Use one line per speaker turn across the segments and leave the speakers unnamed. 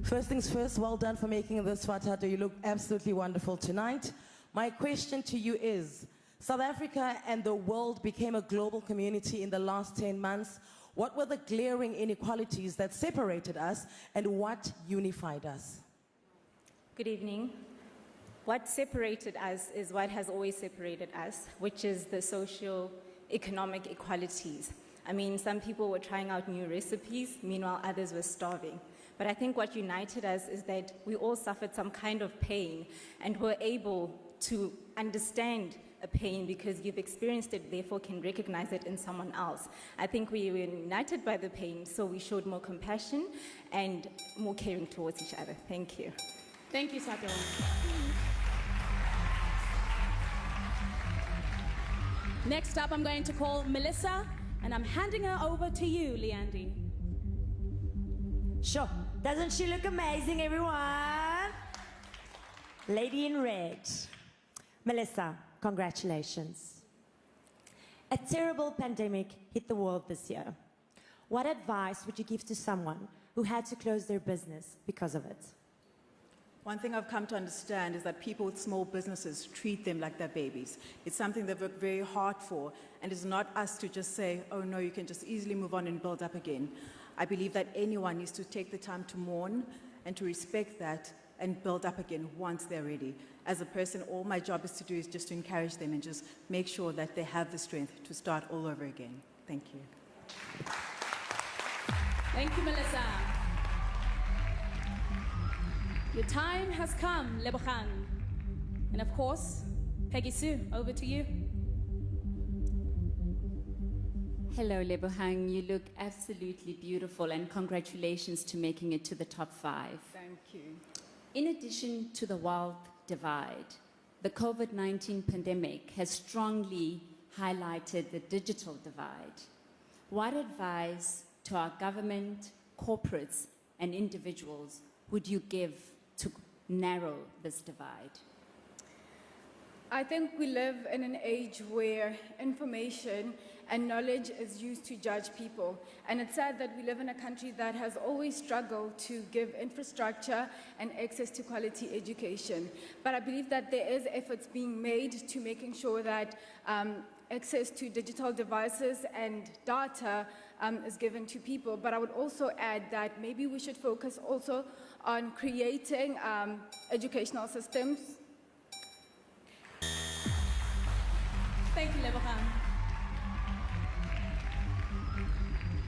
First things first, well done for making this far, Tato. You look absolutely wonderful tonight. My question to you is, South Africa and the world became a global community in the last 10 months. What were the glaring inequalities that separated us and what unified us?
Good evening. What separated us is what has always separated us, which is the socio-economic equalities. I mean, some people were trying out new recipes, meanwhile others were starving. But I think what united us is that we all suffered some kind of pain and were able to understand a pain because you've experienced it, therefore can recognize it in someone else. I think we were united by the pain, so we showed more compassion and more caring towards each other. Thank you.
Thank you, Sato. Next up, I'm going to call Melissa, and I'm handing her over to you, Leandy.
Sure. Doesn't she look amazing, everyone? Lady in red. Melissa, congratulations. A terrible pandemic hit the world this year. What advice would you give to someone who had to close their business because of it?
One thing I've come to understand is that people with small businesses treat them like they're babies. It's something they've worked very hard for, and it's not us to just say, oh no, you can just easily move on and build up again. I believe that anyone needs to take the time to mourn and to respect that and build up again once they're ready. As a person, all my job is to do is just to encourage them and just make sure that they have the strength to start all over again. Thank you.
Thank you, Melissa. Your time has come, Lebogang. And of course, Peggy Sue, over to you.
Hello, Lebogang. You look absolutely beautiful, and congratulations to making it to the top 5.
Thank you.
In addition to the wealth divide, the COVID-19 pandemic has strongly highlighted the digital divide. What advice to our government, corporates, and individuals would you give to narrow this divide?
I think we live in an age where information and knowledge is used to judge people. And it's sad that we live in a country that has always struggled to give infrastructure and access to quality education. But I believe that there is efforts being made to making sure that access to digital devices and data is given to people. But I would also add that maybe we should focus also on creating educational systems.
Thank you, Lebogang.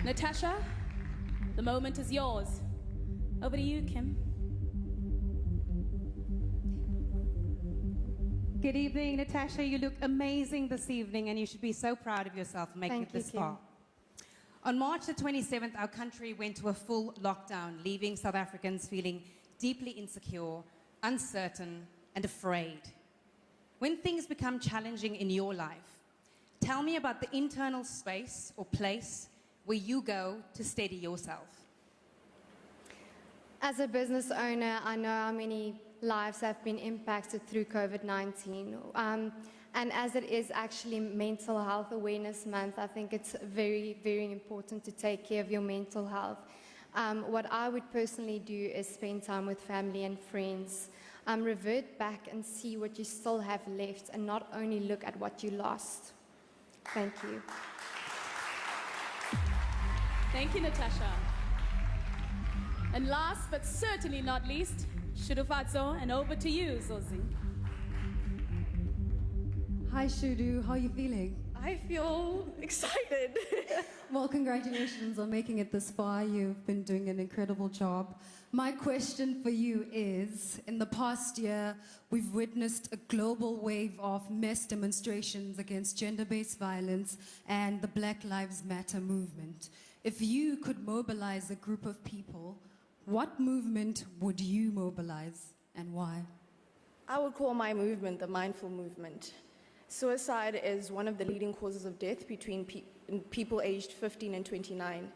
Natasha, the moment is yours. Over to you, Kim.
Good evening, Natasha. You look amazing this evening, and you should be so proud of yourself for making it this far. On March the 27th, our country went to a full lockdown, leaving South Africans feeling deeply insecure, uncertain, and afraid. When things become challenging in your life, tell me about the internal space or place where you go to steady yourself.
As a business owner, I know how many lives have been impacted through COVID-19. And as it is actually Mental Health Awareness Month, I think it's very, very important to take care of your mental health. What I would personally do is spend time with family and friends, revert back and see what you still have left and not only look at what you lost. Thank you.
Thank you, Natasha. And last but certainly not least, Shudufatso, and over to you, Zozi.
Hi, Shudu. How are you feeling?
I feel excited.
Well, congratulations on making it this far. You've been doing an incredible job. My question for you is, in the past year, we've witnessed a global wave of mass demonstrations against gender-based violence and the Black Lives Matter movement. If you could mobilize a group of people, what movement would you mobilize and why?
I would call my movement the mindful movement. Suicide is one of the leading causes of death between people aged 15 and 29.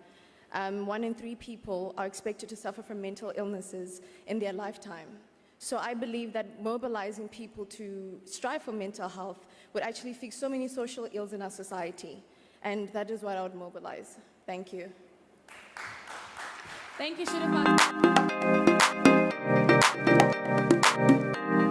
1 in 3 people are expected to suffer from mental illnesses in their lifetime. So I believe that mobilizing people to strive for mental health would actually fix so many social ills in our society. And that is what I would mobilize. Thank you.
Thank you, Shurifat.